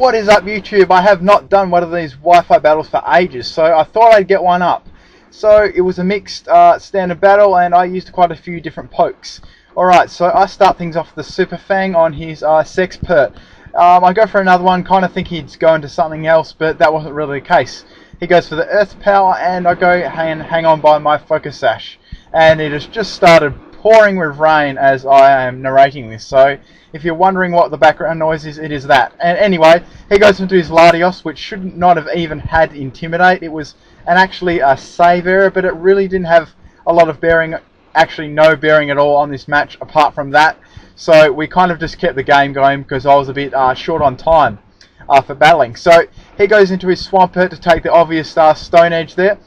What is up, YouTube? I have not done one of these Wi-Fi battles for ages, so I thought I'd get one up. So it was a mixed standard battle, and I used quite a few different pokes. Alright, so I start things off with the Super Fang on his Sexpert. I go for another one, kind of think he'd go into something else, but that wasn't really the case. He goes for the Earth Power, and I go and hang on by my Focus Sash. And it has just started pouring with rain as I am narrating this, so if you're wondering what the background noise is, it is that. And anyway, he goes into his Latios, which should not have even had Intimidate. It was actually a save error, but it really didn't have a lot of bearing, actually no bearing at all on this match apart from that. So we kind of just kept the game going because I was a bit short on time for battling. So he goes into his Swampert to take the obvious Stone Edge there.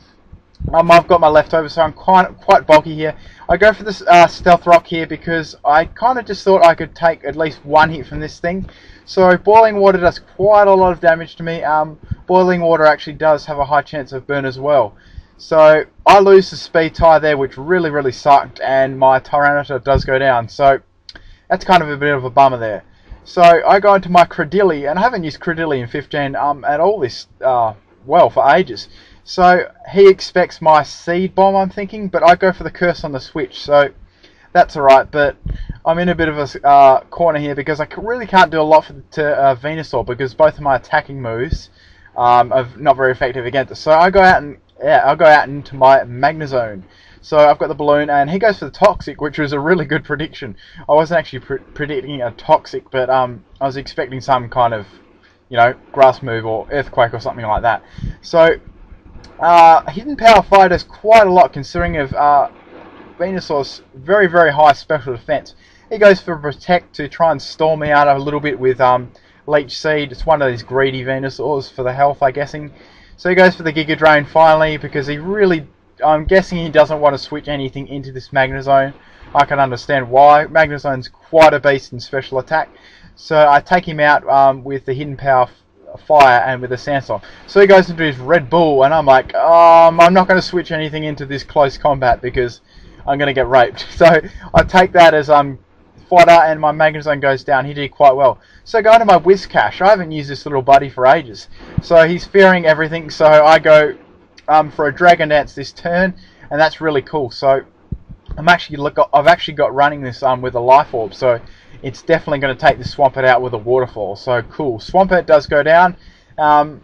I've got my leftovers, so I'm quite bulky here. I go for this Stealth Rock here because I kind of just thought I could take at least one hit from this thing. So Boiling Water does quite a lot of damage to me. Boiling Water actually does have a high chance of burn as well. So I lose the speed tie there, which really sucked, and my Tyranitar does go down. So that's kind of a bit of a bummer there. So I go into my Credilli, and I haven't used Credilli in 15 at all this, well, for ages. So he expects my Seed Bomb, I'm thinking, but I go for the Curse on the switch, so that's alright. But I'm in a bit of a corner here because I really can't do a lot to Venusaur because both of my attacking moves are not very effective against it. So I go out and I'll go out into my Magnezone. So I've got the Balloon, and he goes for the Toxic, which was a really good prediction. I wasn't actually predicting a Toxic, but I was expecting some kind of, you know, Grass move or Earthquake or something like that. So Hidden Power Fire does quite a lot considering of Venusaur's very high special defense. He goes for Protect to try and stall me out a little bit with Leech Seed. It's one of these greedy Venusaurs for the health, I'm guessing. So he goes for the Giga Drain finally because he really, I'm guessing he doesn't want to switch anything into this Magnezone. I can understand why. Magnezone's quite a beast in special attack. So I take him out with the Hidden Power Fire and with a Sandstorm. So he goes into his Red Bull, and I'm like, I'm not going to switch anything into this close combat because I'm going to get raped. So I take that as fodder, and my Magnezone goes down. He did quite well. So going to my Whiscash, I haven't used this little buddy for ages. So he's fearing everything, so I go for a Dragon Dance this turn, and that's really cool. So I've actually got running this with a Life Orb, so it's definitely going to take the Swampert out with a Waterfall. So cool. Swampert does go down, and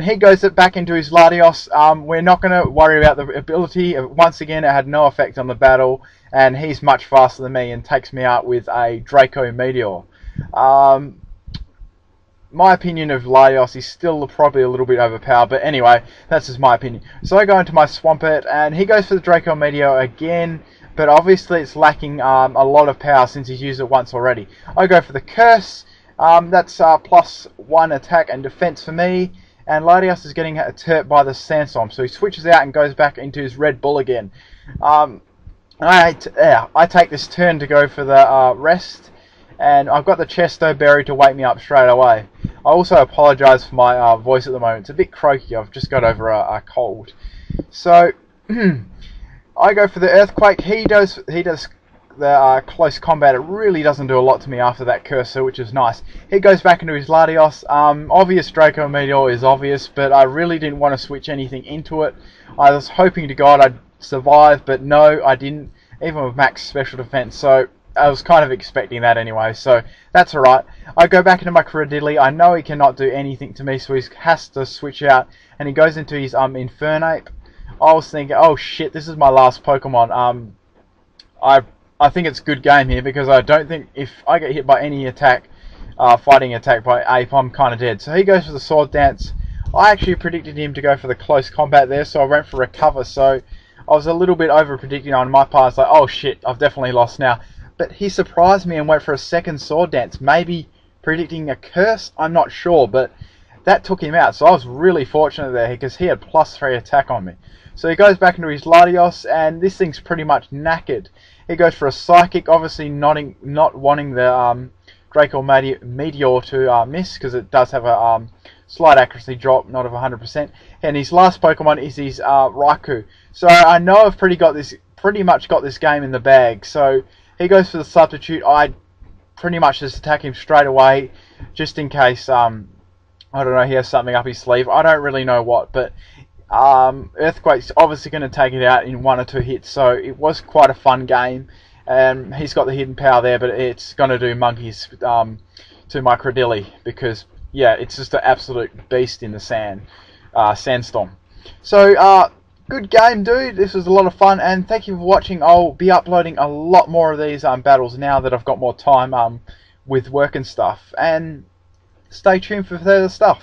he goes back into his Latios. We're not going to worry about the ability. Once again, it had no effect on the battle, and he's much faster than me and takes me out with a Draco Meteor. My opinion of Latios is still probably a little bit overpowered, but anyway, that's just my opinion. So I go into my Swampert, and he goes for the Draco Meteor again, but obviously it's lacking a lot of power since he's used it once already. I go for the Curse. That's +1 attack and defense for me, and Latios is getting hurt by the Sandstorm, so he switches out and goes back into his Red Bull again. I take this turn to go for the rest, and I've got the Chesto Berry to wake me up straight away. I also apologise for my voice at the moment. It's a bit croaky. I've just got over a cold. So I go for the Earthquake. He does the close combat. It really doesn't do a lot to me after that Cursor, which is nice. He goes back into his Latios. Obvious Draco Meteor is obvious, but I really didn't want to switch anything into it. I was hoping to God I'd survive, but no, I didn't, even with max special defense. So I was kind of expecting that anyway, so that's alright. I go back into my Credilli. I know he cannot do anything to me, so he has to switch out, and he goes into his Infernape. I was thinking, oh shit, this is my last Pokemon. I think it's a good game here because I don't think if I get hit by any attack, fighting attack by Ape, I'm kind of dead. So he goes for the Sword Dance. I actually predicted him to go for the close combat there, so I went for Recover. So I was a little bit over predicting on my part. It's like, oh shit, I've definitely lost now. But he surprised me and went for a second Sword Dance, maybe predicting a Curse, I'm not sure, but that took him out. So I was really fortunate there because he had +3 attack on me. So he goes back into his Latios, and this thing's pretty much knackered. He goes for a Psychic, obviously not wanting the Draco Meteor to miss because it does have a slight accuracy drop, not of 100%. And his last Pokemon is his Raikou. So I know I've pretty much got this game in the bag. So he goes for the Substitute. I pretty much just attack him straight away, just in case I don't know, he has something up his sleeve. I don't really know what, but Earthquake's obviously going to take it out in 1 or 2 hits, so it was quite a fun game. He's got the hidden power there, but it's going to do monkeys to my Cradilly, because, yeah, it's just an absolute beast in the sandstorm. So, good game, dude. This was a lot of fun, and thank you for watching. I'll be uploading a lot more of these battles now that I've got more time with work and stuff. And stay tuned for further stuff.